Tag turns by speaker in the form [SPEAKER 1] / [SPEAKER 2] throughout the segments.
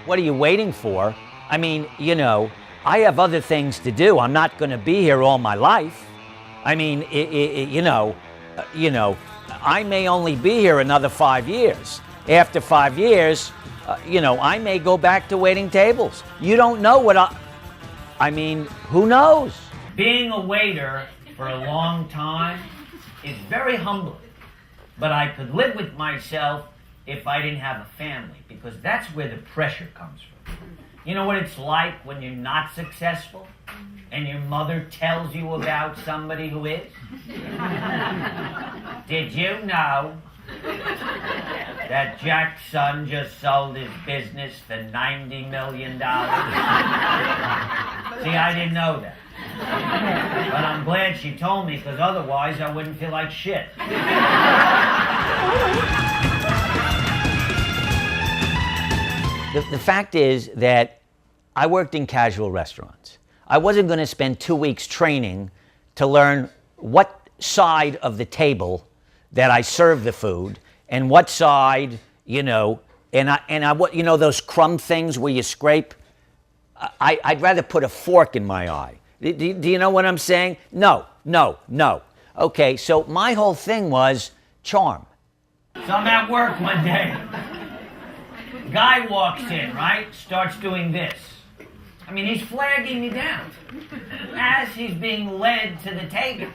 [SPEAKER 1] What are you waiting for? I mean, you know, I have other things to do. I'm not going to be here all my life. I mean, you know, I may only be here another 5 years. After 5 years, you know, I may go back to waiting tables. You don't know what I mean, who knows? Being a waiter for a long time is very humbling. But I could live with myself if I didn't have a family, because that's where the pressure comes from. You know what it's like when you're not successful and your mother tells you about somebody who is? Did you know that Jack's son just sold his business for $90 million? See, I didn't know that. But I'm glad she told me, because otherwise I wouldn't feel like shit. The fact is that I worked in casual restaurants. I wasn't going to spend 2 weeks training to learn what side of the table that I serve the food and what side, you know, and I what, you know, those crumb things where you scrape. I'd rather put a fork in my eye. Do you know what I'm saying? No. Okay, so my whole thing was charm. So I'm at work one day. Guy walks in, right? Starts doing this. I mean, he's flagging me down as he's being led to the table.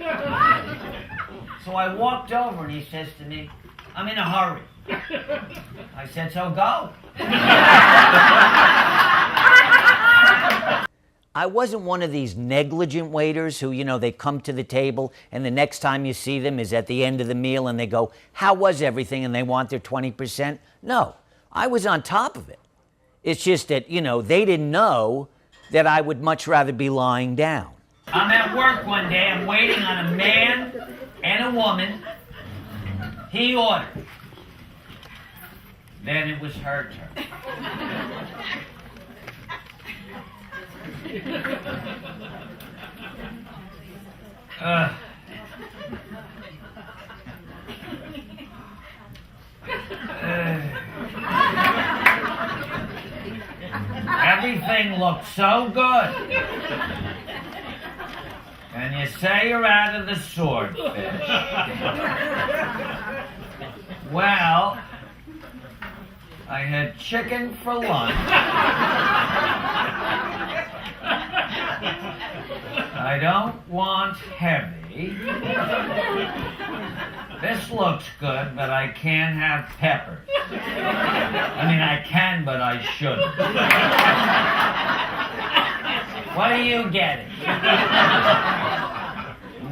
[SPEAKER 1] So I walked over and he says to me, "I'm in a hurry." I said, "So go." I wasn't one of these negligent waiters who, you know, they come to the table and the next time you see them is at the end of the meal and they go, "How was everything?" and they want their 20%. No, I was on top of it. It's just that, you know, they didn't know that I would much rather be lying down. I'm at work one day, I'm waiting on a man and a woman. He ordered. Then it was her turn. Everything looked so good. And you say you're out of the swordfish. Well, I had chicken for lunch. I don't want heavy. This looks good, but I can't have pepper. I mean, I can, but I shouldn't. What are you getting?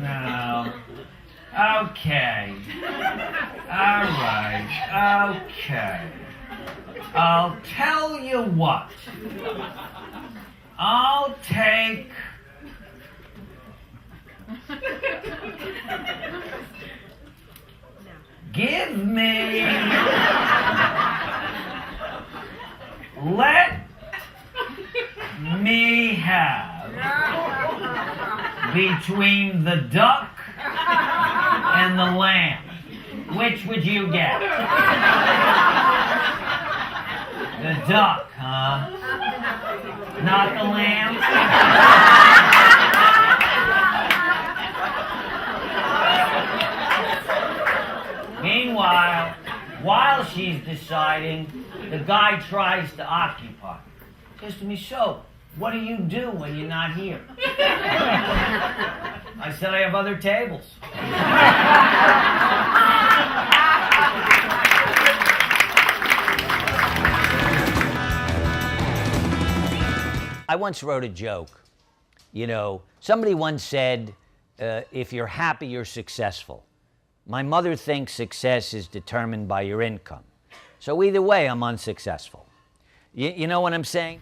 [SPEAKER 1] No. Okay. All right. Okay. I'll tell you what. I'll take... Give me... Let me have between the duck and the lamb. Which would you get? The duck, huh? Not the lamb? Meanwhile, while she's deciding, the guy tries to occupy. Says to me, "So, what do you do when you're not here?" I said, "I have other tables." I once wrote a joke. You know, somebody once said, if you're happy, you're successful. My mother thinks success is determined by your income. So either way, I'm unsuccessful. You know what I'm saying?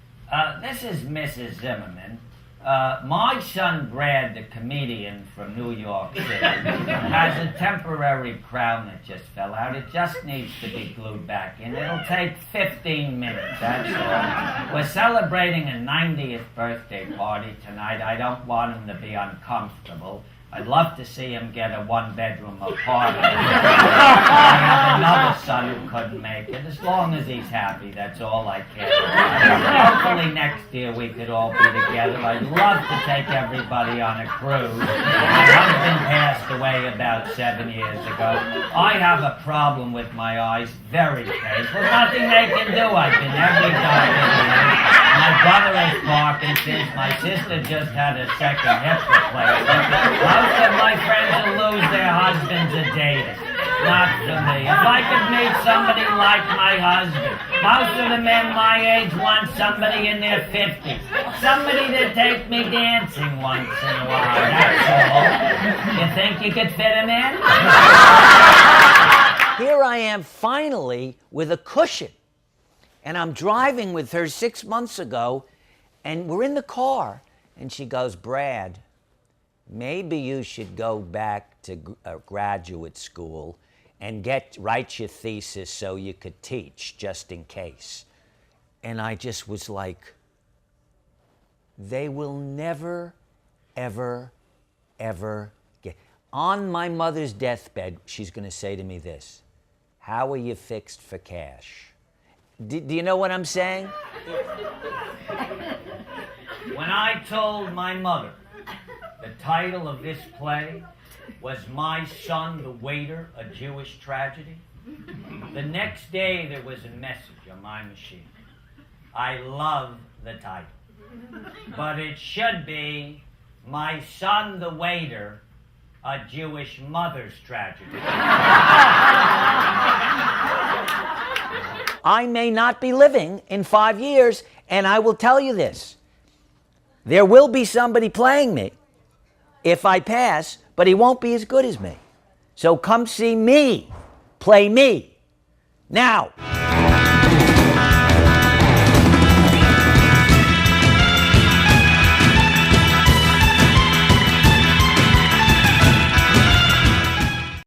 [SPEAKER 1] This is Mrs. Zimmerman. My son Brad, the comedian from New York City, has a temporary crown that just fell out. It just needs to be glued back in. It'll take 15 minutes, that's all. We're celebrating a 90th birthday party tonight. I don't want him to be uncomfortable. I'd love to see him get a one-bedroom apartment. I have another son who couldn't make it. As long as he's happy, that's all I care about. Hopefully next year we could all be together. I'd love to take everybody on a cruise. My husband passed away about 7 years ago. I have a problem with my eyes, very painful. Nothing they can do. I've been every doctor. My brother has Parkinson's. My sister just had a second hip replacement. Most of my friends who lose their husbands are dating. Not for me. If I could meet somebody like my husband, most of the men my age want somebody in their 50s. Somebody to take me dancing once in a while, that's all. You think you could fit him in? Here I am finally with a cushion. And I'm driving with her 6 months ago, and we're in the car, and she goes, Brad, maybe you should go back to graduate school and write your thesis so you could teach, just in case. And I just was like, they will never, ever, ever get. On my mother's deathbed, she's going to say to me this, how are you fixed for cash? Do you know what I'm saying? When I told my mother the title of this play was My Son, the Waiter, A Jewish Tragedy, the next day there was a message on my machine. I love the title, but it should be My Son, the Waiter, A Jewish Mother's Tragedy. I may not be living in 5 years, and I will tell you this. There will be somebody playing me if I pass, but he won't be as good as me. So come see me play me now.